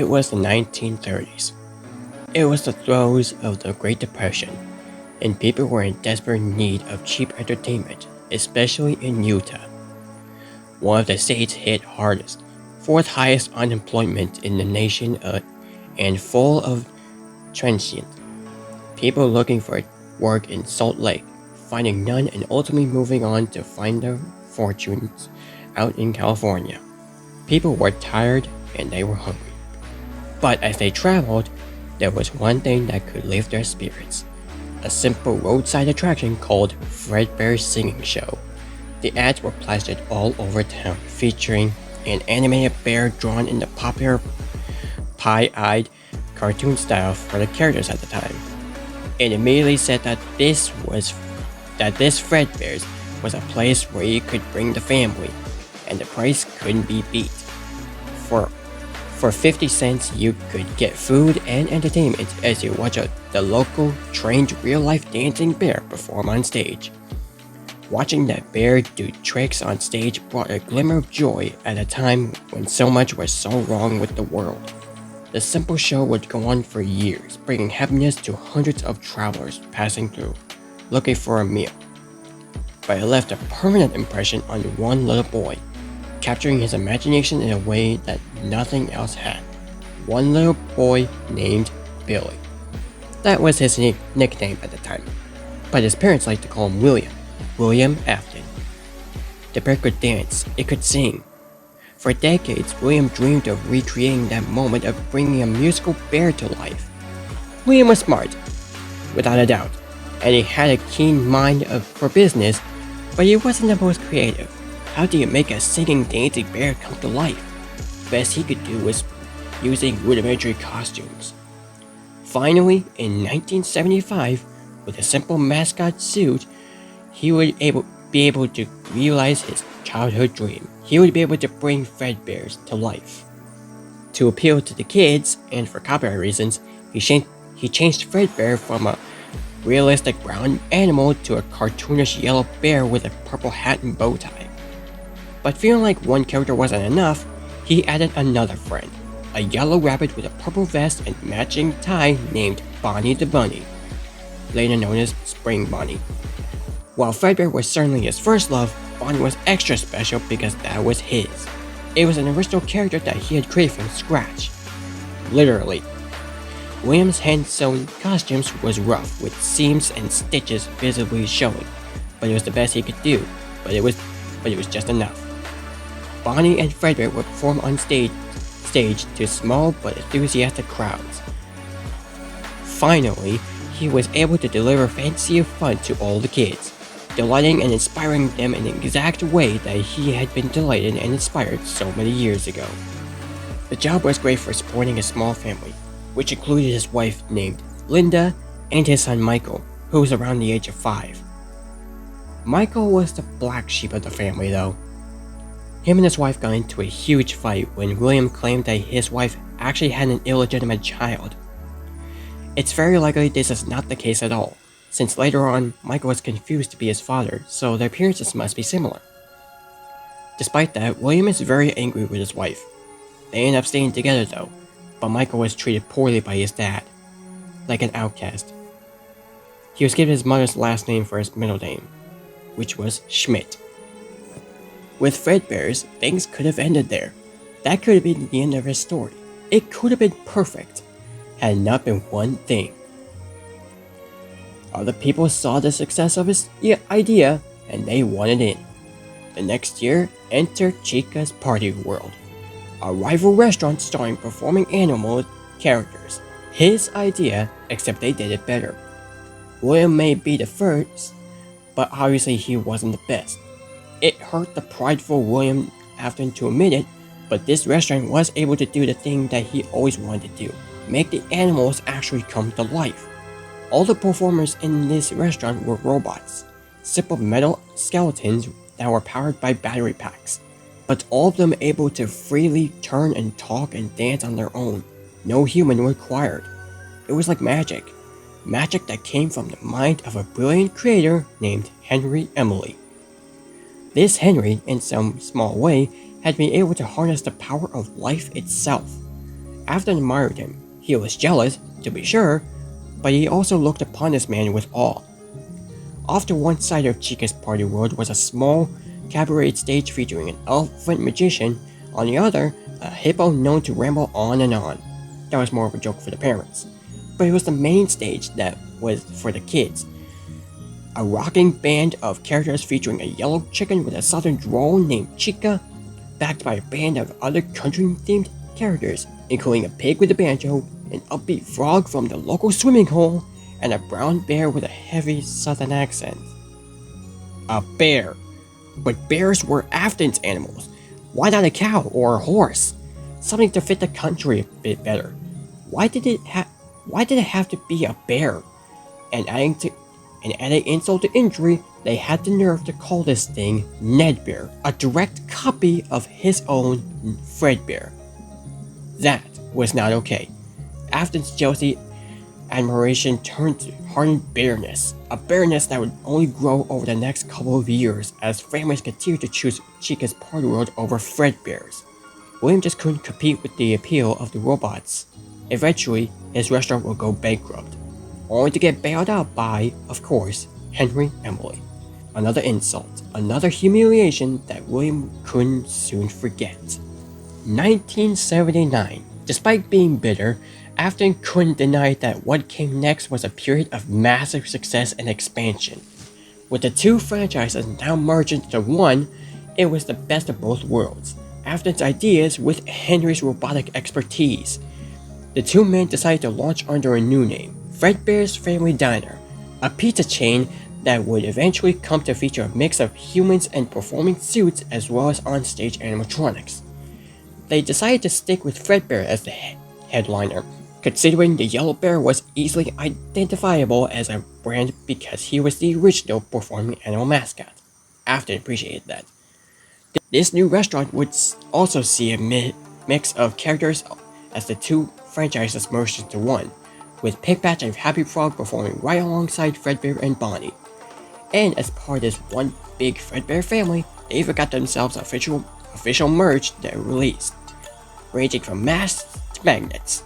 It was the 1930s. It was the throes of the Great Depression, and people were in desperate need of cheap entertainment, especially in Utah, one of the states hit hardest, fourth highest unemployment in the nation, and full of transient people looking for work in Salt Lake, finding none, and ultimately moving on to find their fortunes out in California. People were tired and they were hungry. But as they traveled, there was one thing that could lift their spirits: a simple roadside attraction called Fredbear's Singing Show. The ads were plastered all over town, featuring an animated bear drawn in the popular pie-eyed cartoon style for the characters at the time. It immediately said that this Fredbear's was a place where you could bring the family, and the price couldn't be beat. For 50 cents, you could get food and entertainment as you watch the local, trained, real-life dancing bear perform on stage. Watching that bear do tricks on stage brought a glimmer of joy at a time when so much was so wrong with the world. The simple show would go on for years, bringing happiness to hundreds of travelers passing through, looking for a meal. But it left a permanent impression on one little boy, capturing his imagination in a way that nothing else had. One little boy named Billy. That was his nickname at the time, but his parents liked to call him William Afton. The bear could dance, it could sing. For decades, William dreamed of recreating that moment of bringing a musical bear to life. William was smart, without a doubt, and he had a keen mind for business, but he wasn't the most creative. How do you make a singing, dancing bear come to life? Best he could do was using rudimentary costumes. Finally, in 1975, with a simple mascot suit, he would be able to realize his childhood dream. He would be able to bring Fredbears to life. To appeal to the kids, and for copyright reasons, he changed Fredbear from a realistic brown animal to a cartoonish yellow bear with a purple hat and bow tie. But feeling like one character wasn't enough, he added another friend, a yellow rabbit with a purple vest and matching tie named Bonnie the Bunny, later known as Spring Bonnie. While Fredbear was certainly his first love, Bonnie was extra special because that was his. It was an original character that he had created from scratch. Literally. William's hand-sewn costumes was rough, with seams and stitches visibly showing, but it was the best he could do, but it was just enough. Bonnie and Fredbear would perform on stage to small but enthusiastic crowds. Finally, he was able to deliver fancy fun to all the kids, delighting and inspiring them in the exact way that he had been delighted and inspired so many years ago. The job was great for supporting a small family, which included his wife named Linda and his son Michael, who was around the age of 5. Michael was the black sheep of the family though. Him and his wife got into a huge fight when William claimed that his wife actually had an illegitimate child. It's very likely this is not the case at all, since later on Michael was confused to be his father, so their appearances must be similar. Despite that, William is very angry with his wife. They end up staying together though, but Michael was treated poorly by his dad, like an outcast. He was given his mother's last name for his middle name, which was Schmidt. With Fredbear's, things could have ended there. That could have been the end of his story. It could have been perfect, had it not been one thing. Other people saw the success of his idea, and they wanted in. The next year, enter Chica's Party World, a rival restaurant starring performing animal characters. His idea, except they did it better. William may be the first, but obviously he wasn't the best. It hurt the prideful William Afton to admit it, but this restaurant was able to do the thing that he always wanted to do: make the animals actually come to life. All the performers in this restaurant were robots, simple metal skeletons that were powered by battery packs, but all of them able to freely turn and talk and dance on their own, no human required. It was like magic that came from the mind of a brilliant creator named Henry Emily. This Henry, in some small way, had been able to harness the power of life itself. Afton admired him. He was jealous, to be sure, but he also looked upon this man with awe. Off to one side of Chica's party world was a small cabaret stage featuring an elephant magician, on the other, a hippo known to ramble on and on. That was more of a joke for the parents. But it was the main stage that was for the kids. A rocking band of characters featuring a yellow chicken with a southern drawl named Chica, backed by a band of other country-themed characters, including a pig with a banjo, an upbeat frog from the local swimming hole, and a brown bear with a heavy southern accent. A bear. But bears were Afton's animals. Why not a cow or a horse? Something to fit the country a bit better. Why did it have to be a bear? And adding insult to injury, they had the nerve to call this thing Nedbear, a direct copy of his own Fredbear. That was not okay. Afton's jealousy admiration turned to hardened bitterness, a bitterness that would only grow over the next couple of years as families continued to choose Chica's party world over Fredbear's. William just couldn't compete with the appeal of the robots. Eventually, his restaurant would go bankrupt, only to get bailed out by, of course, Henry Emily. Another insult, another humiliation that William couldn't soon forget. 1979. Despite being bitter, Afton couldn't deny that what came next was a period of massive success and expansion. With the two franchises now merged into one, it was the best of both worlds. Afton's ideas with Henry's robotic expertise. The two men decided to launch under a new name, Fredbear's Family Diner, a pizza chain that would eventually come to feature a mix of humans and performing suits as well as on-stage animatronics. They decided to stick with Fredbear as the headliner, considering the yellow bear was easily identifiable as a brand because he was the original performing animal mascot. Afton appreciated that. This new restaurant would also see a mix of characters as the two franchises merged into one, with Pigpatch and Happy Frog performing right alongside Fredbear and Bonnie. And as part of this one big Fredbear family, they even got themselves official merch that released, ranging from masks to magnets.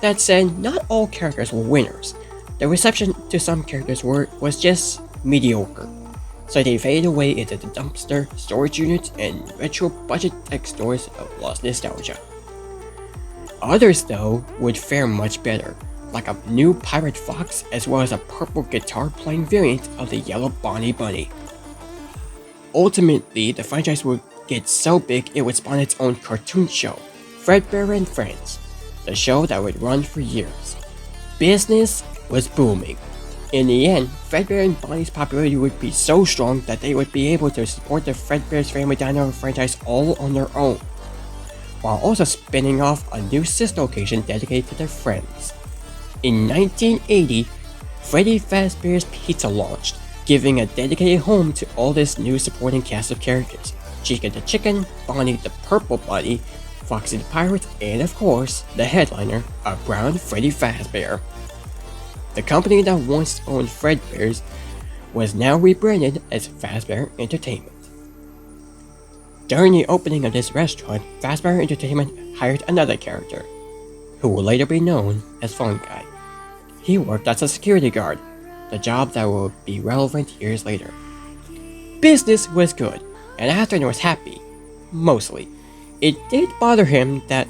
That said, not all characters were winners. The reception to some characters was just mediocre, so they faded away into the dumpster, storage units, and retro budget tech stores of lost nostalgia. Others, though, would fare much better, like a new pirate fox as well as a purple guitar-playing variant of the yellow Bonnie Bunny. Ultimately, the franchise would get so big it would spawn its own cartoon show, Fredbear and Friends, the show that would run for years. Business was booming. In the end, Fredbear and Bonnie's popularity would be so strong that they would be able to support the Fredbear's Family Diner franchise all on their own, while also spinning off a new sister location dedicated to their friends. In 1980, Freddy Fazbear's Pizza launched, giving a dedicated home to all this new supporting cast of characters: Chica the Chicken, Bonnie the Purple Bunny, Foxy the Pirate, and of course, the headliner, a brown Freddy Fazbear. The company that once owned Fredbear's was now rebranded as Fazbear Entertainment. During the opening of this restaurant, Fazbear Entertainment hired another character, who would later be known as Phone Guy. He worked as a security guard, the job that would be relevant years later. Business was good, and Afton was happy, mostly. It did bother him that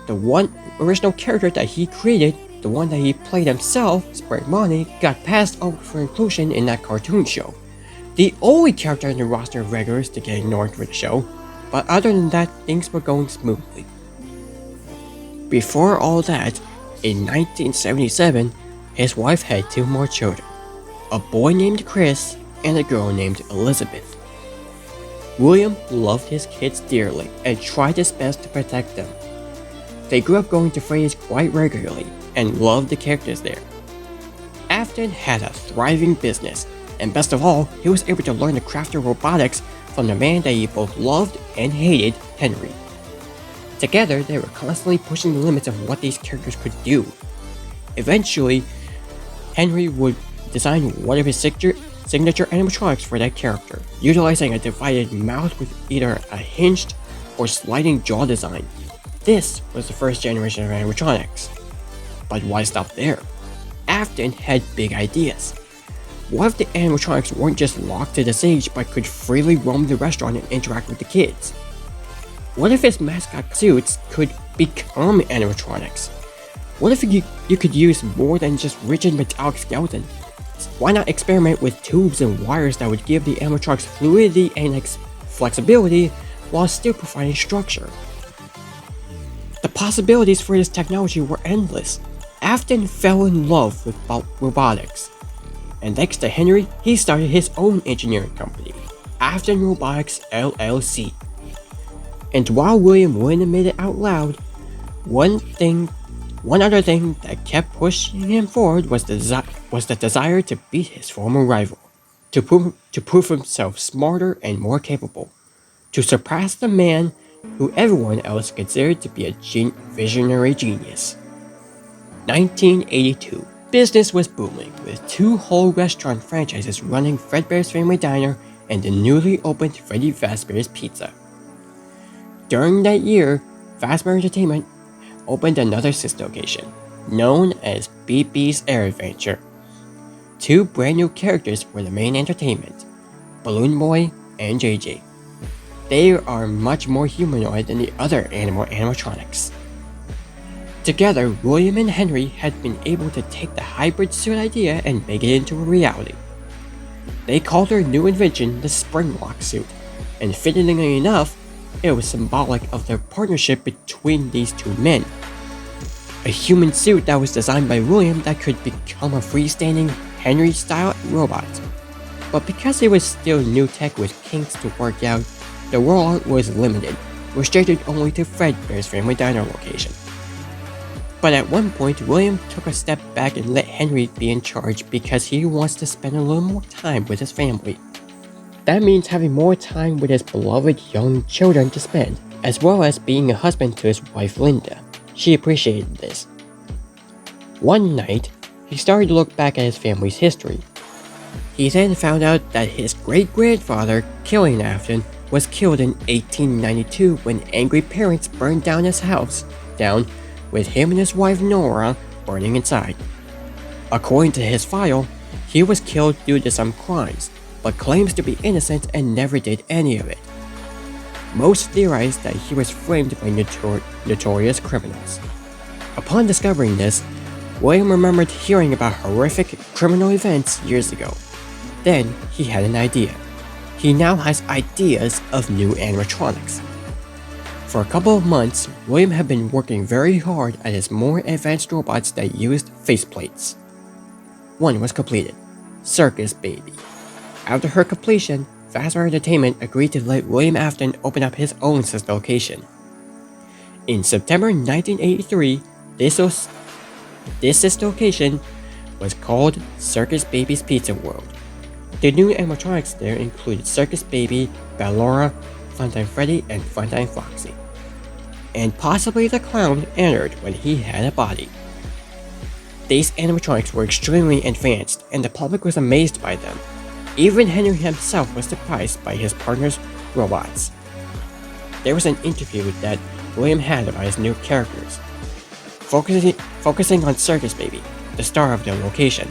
the one original character that he created, the one that he played himself, Spring Bonnie, got passed over for inclusion in that cartoon show. The only character in the roster of regulars to get ignored for the show, but other than that, things were going smoothly. Before all that, in 1977, his wife had two more children, a boy named Chris and a girl named Elizabeth. William loved his kids dearly and tried his best to protect them. They grew up going to Freddy's quite regularly and loved the characters there. Afton had a thriving business, and best of all, he was able to learn the craft of robotics from the man that he both loved and hated, Henry. Together, they were constantly pushing the limits of what these characters could do. Eventually, Henry would design one of his signature animatronics for that character, utilizing a divided mouth with either a hinged or sliding jaw design. This was the first generation of animatronics. But why stop there? Afton had big ideas. What if the animatronics weren't just locked to the stage but could freely roam the restaurant and interact with the kids? What if his mascot suits could become animatronics? What if you could use more than just rigid metallic skeleton? Why not experiment with tubes and wires that would give the animatronics fluidity and flexibility while still providing structure? The possibilities for this technology were endless. Afton fell in love with robotics. And thanks to Henry, he started his own engineering company, Afton Robotics LLC. And while William wouldn't admit it out loud, one other thing that kept pushing him forward was the desire to beat his former rival, to prove himself smarter and more capable, to surpass the man who everyone else considered to be a visionary genius. 1982. Business was booming, with 2 whole restaurant franchises running Fredbear's Family Diner and the newly opened Freddy Fazbear's Pizza. During that year, Fazbear Entertainment opened another sister location, known as BB's Air Adventure. 2 brand new characters were the main entertainment, Balloon Boy and JJ. They are much more humanoid than the other animatronics. Together, William and Henry had been able to take the hybrid suit idea and make it into a reality. They called their new invention the Springlock suit, and fittingly enough, it was symbolic of their partnership between these 2 men. A human suit that was designed by William that could become a freestanding Henry-style robot. But because it was still new tech with kinks to work out, the rollout was limited, restricted only to Fredbear's Family Diner location. But at one point, William took a step back and let Henry be in charge because he wants to spend a little more time with his family. That means having more time with his beloved young children to spend, as well as being a husband to his wife Linda. She appreciated this. One night, he started to look back at his family's history. He then found out that his great-grandfather, Killian Afton, was killed in 1892 when angry parents burned down his house, with him and his wife Nora burning inside. According to his file, he was killed due to some crimes, but claims to be innocent and never did any of it. Most theorize that he was framed by notorious criminals. Upon discovering this, William remembered hearing about horrific criminal events years ago. Then he had an idea. He now has ideas of new animatronics. For a couple of months, William had been working very hard at his more advanced robots that used faceplates. One was completed, Circus Baby. After her completion, Fazbear Entertainment agreed to let William Afton open up his own sister location. In September 1983, this sister location was called Circus Baby's Pizza World. The new animatronics there included Circus Baby, Ballora, Funtime Freddy, and Funtime Foxy. And possibly the clown entered when he had a body. These animatronics were extremely advanced, and the public was amazed by them. Even Henry himself was surprised by his partner's robots. There was an interview that William had about his new characters, focusing on Circus Baby, the star of the location.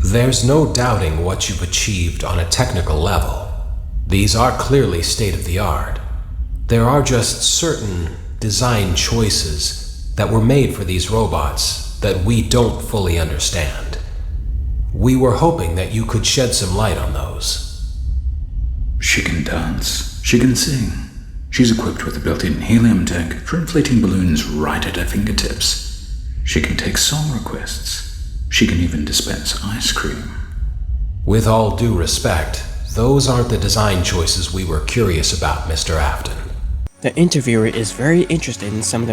There's no doubting what you've achieved on a technical level. These are clearly state-of-the-art. There are just certain design choices that were made for these robots that we don't fully understand. We were hoping that you could shed some light on those. She can dance. She can sing. She's equipped with a built-in helium tank for inflating balloons right at her fingertips. She can take song requests. She can even dispense ice cream. With all due respect, those aren't the design choices we were curious about, Mr. Afton. The interviewer is very interested in some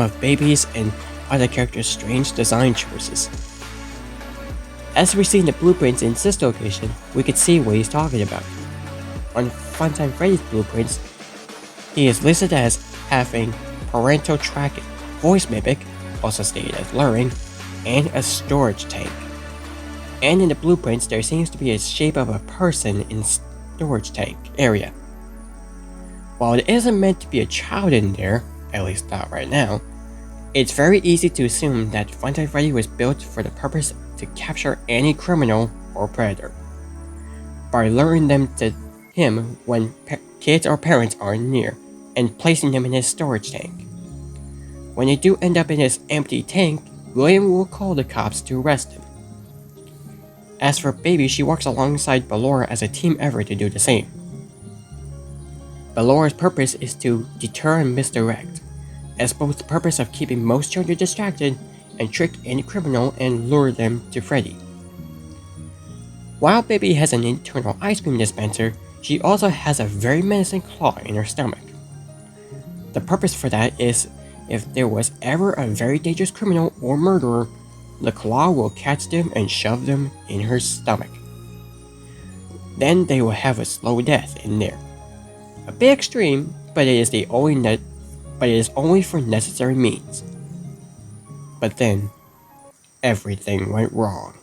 of Baby's and other characters' strange design choices. As we see in the blueprints in sister location, we could see what he's talking about. On Funtime Freddy's blueprints, he is listed as having parental tracking, voice mimic, also stated as luring, and a storage tank. And in the blueprints, there seems to be a shape of a person in storage tank area. While it isn't meant to be a child in there, at least not right now, it's very easy to assume that Funtime Freddy was built for the purpose to capture any criminal or predator, by luring them to him when kids or parents aren't near, and placing them in his storage tank. When they do end up in his empty tank, William will call the cops to arrest him. As for Baby, she works alongside Ballora as a team effort to do the same. Ballora's purpose is to deter and misdirect, as both the purpose of keeping most children distracted and trick any criminal and lure them to Freddy. While Baby has an internal ice cream dispenser, she also has a very menacing claw in her stomach. The purpose for that is if there was ever a very dangerous criminal or murderer, the claw will catch them and shove them in her stomach. Then they will have a slow death in there. A bit extreme, but it is only for necessary means. But then, everything went wrong.